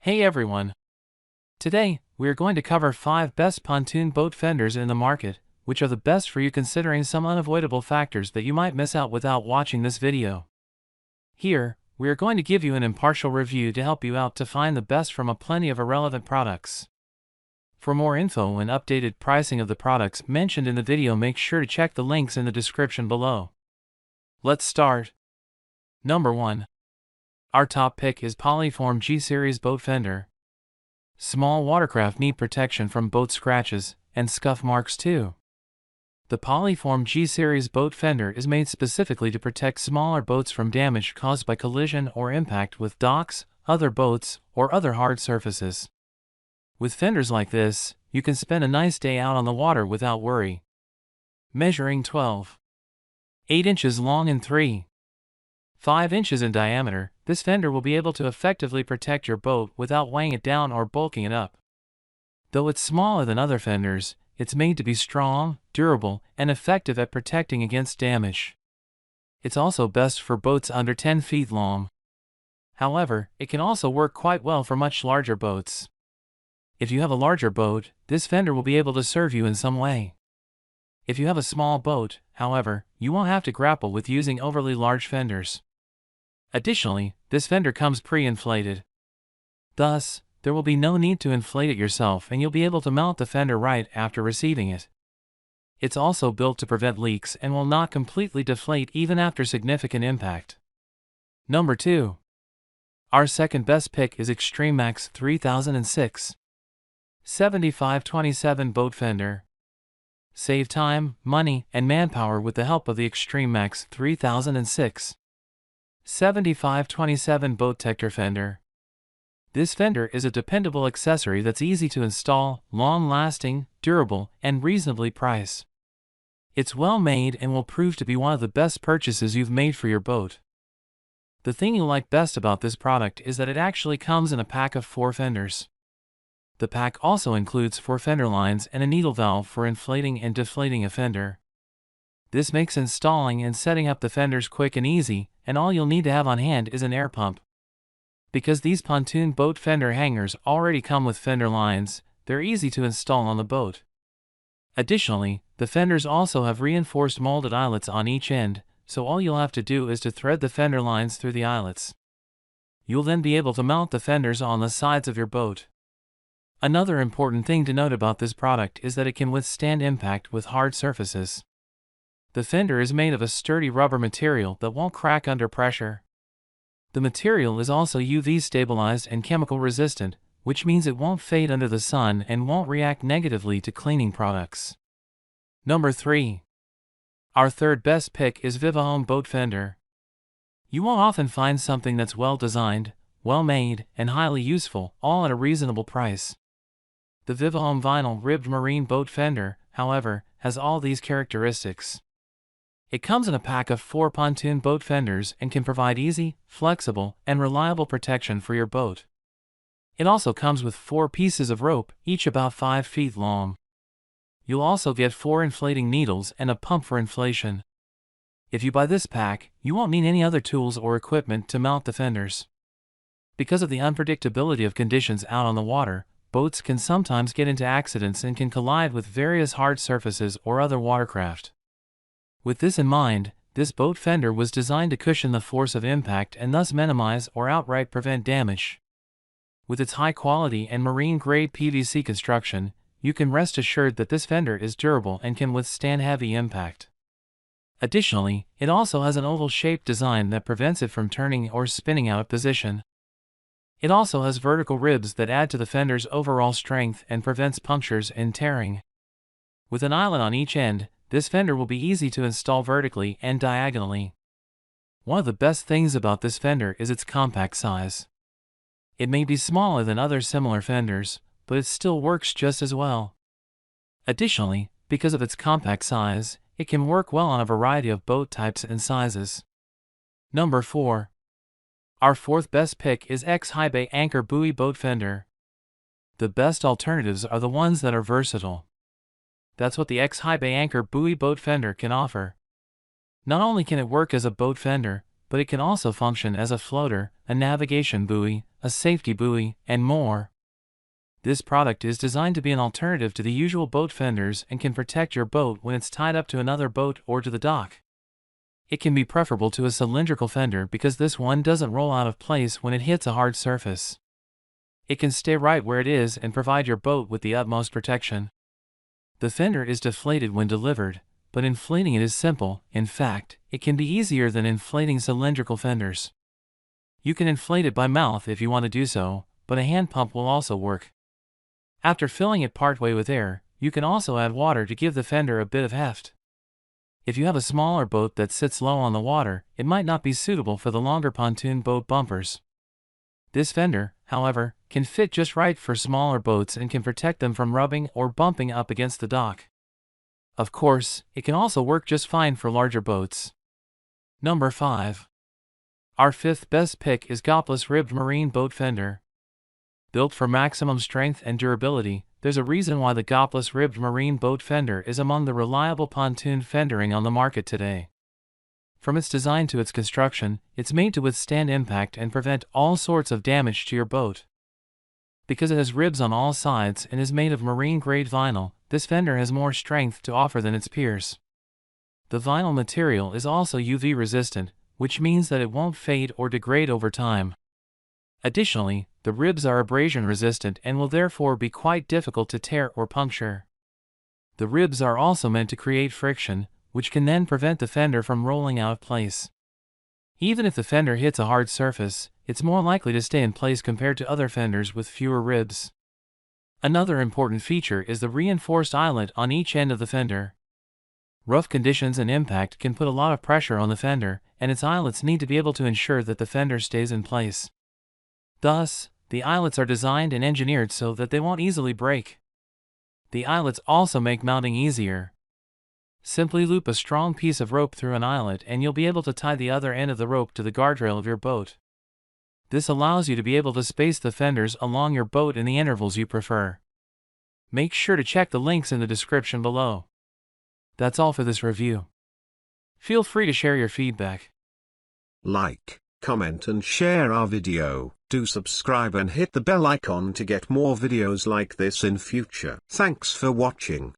Hey everyone! Today, we are going to cover 5 best pontoon boat fenders in the market, which are the best for you considering some unavoidable factors that you might miss out without watching this video. Here, we are going to give you an impartial review to help you out to find the best from a plenty of irrelevant products. For more info and updated pricing of the products mentioned in the video, make sure to check the links in the description below. Let's start. Number 1. Our top pick is Polyform G-Series Boat Fender. Small watercraft need protection from boat scratches and scuff marks too. The Polyform G-Series Boat Fender is made specifically to protect smaller boats from damage caused by collision or impact with docks, other boats, or other hard surfaces. With fenders like this, you can spend a nice day out on the water without worry. Measuring 12.8 inches long and 3.5 inches in diameter, this fender will be able to effectively protect your boat without weighing it down or bulking it up. Though it's smaller than other fenders, it's made to be strong, durable, and effective at protecting against damage. It's also best for boats under 10 feet long. However, it can also work quite well for much larger boats. If you have a larger boat, this fender will be able to serve you in some way. If you have a small boat, however, you won't have to grapple with using overly large fenders. Additionally, this fender comes pre-inflated. Thus, there will be no need to inflate it yourself and you'll be able to mount the fender right after receiving it. It's also built to prevent leaks and will not completely deflate even after significant impact. Number 2. Our second best pick is Extreme Max 3006 7527 Boat Fender. Save time, money, and manpower with the help of the Extreme Max 3006 7527 BoatTector Fender. This fender is a dependable accessory that's easy to install, long-lasting, durable, and reasonably priced. It's well made and will prove to be one of the best purchases you've made for your boat. The thing you'll like best about this product is that it actually comes in a pack of 4 fenders. The pack also includes 4 fender lines and a needle valve for inflating and deflating a fender. This makes installing and setting up the fenders quick and easy, and all you'll need to have on hand is an air pump. Because these pontoon boat fender hangers already come with fender lines, they're easy to install on the boat. Additionally, the fenders also have reinforced molded eyelets on each end, so all you'll have to do is to thread the fender lines through the eyelets. You'll then be able to mount the fenders on the sides of your boat. Another important thing to note about this product is that it can withstand impact with hard surfaces. The fender is made of a sturdy rubber material that won't crack under pressure. The material is also UV stabilized and chemical resistant, which means it won't fade under the sun and won't react negatively to cleaning products. Number 3. Our third best pick is VIVOHOME Boat Fender. You won't often find something that's well designed, well made, and highly useful, all at a reasonable price. The VIVOHOME vinyl ribbed marine boat fender, however, has all these characteristics. It comes in a pack of 4 pontoon boat fenders and can provide easy, flexible, and reliable protection for your boat. It also comes with 4 pieces of rope, each about 5 feet long. You'll also get 4 inflating needles and a pump for inflation. If you buy this pack, you won't need any other tools or equipment to mount the fenders. Because of the unpredictability of conditions out on the water, boats can sometimes get into accidents and can collide with various hard surfaces or other watercraft. With this in mind, this boat fender was designed to cushion the force of impact and thus minimize or outright prevent damage. With its high quality and marine-grade PVC construction, you can rest assured that this fender is durable and can withstand heavy impact. Additionally, it also has an oval-shaped design that prevents it from turning or spinning out of position. It also has vertical ribs that add to the fender's overall strength and prevents punctures and tearing. With an eyelet on each end, this fender will be easy to install vertically and diagonally. One of the best things about this fender is its compact size. It may be smaller than other similar fenders, but it still works just as well. Additionally, because of its compact size, it can work well on a variety of boat types and sizes. Number 4. Our fourth best pick is X-Haibei Anchor Buoy Boat Fender. The best alternatives are the ones that are versatile. That's what the X-Haibei Anchor Buoy Boat Fender can offer. Not only can it work as a boat fender, but it can also function as a floater, a navigation buoy, a safety buoy, and more. This product is designed to be an alternative to the usual boat fenders and can protect your boat when it's tied up to another boat or to the dock. It can be preferable to a cylindrical fender because this one doesn't roll out of place when it hits a hard surface. It can stay right where it is and provide your boat with the utmost protection. The fender is deflated when delivered, but inflating it is simple. In fact, it can be easier than inflating cylindrical fenders. You can inflate it by mouth if you want to do so, but a hand pump will also work. After filling it partway with air, you can also add water to give the fender a bit of heft. If you have a smaller boat that sits low on the water, it might not be suitable for the longer pontoon boat bumpers. This fender, however, can fit just right for smaller boats and can protect them from rubbing or bumping up against the dock. Of course, it can also work just fine for larger boats. Number 5. Our fifth best pick is Goplus Ribbed Marine Boat Fender. Built for maximum strength and durability, there's a reason why the Goplus Ribbed Marine Boat Fender is among the reliable pontoon fendering on the market today. From its design to its construction, it's made to withstand impact and prevent all sorts of damage to your boat. Because it has ribs on all sides and is made of marine-grade vinyl, this fender has more strength to offer than its peers. The vinyl material is also UV resistant, which means that it won't fade or degrade over time. Additionally, the ribs are abrasion resistant and will therefore be quite difficult to tear or puncture. The ribs are also meant to create friction, which can then prevent the fender from rolling out of place. Even if the fender hits a hard surface, it's more likely to stay in place compared to other fenders with fewer ribs. Another important feature is the reinforced eyelet on each end of the fender. Rough conditions and impact can put a lot of pressure on the fender, and its eyelets need to be able to ensure that the fender stays in place. Thus, the eyelets are designed and engineered so that they won't easily break. The eyelets also make mounting easier. Simply loop a strong piece of rope through an eyelet and you'll be able to tie the other end of the rope to the guardrail of your boat. This allows you to be able to space the fenders along your boat in the intervals you prefer. Make sure to check the links in the description below. That's all for this review. Feel free to share your feedback. Like, comment and share our video. Do subscribe and hit the bell icon to get more videos like this in future. Thanks for watching.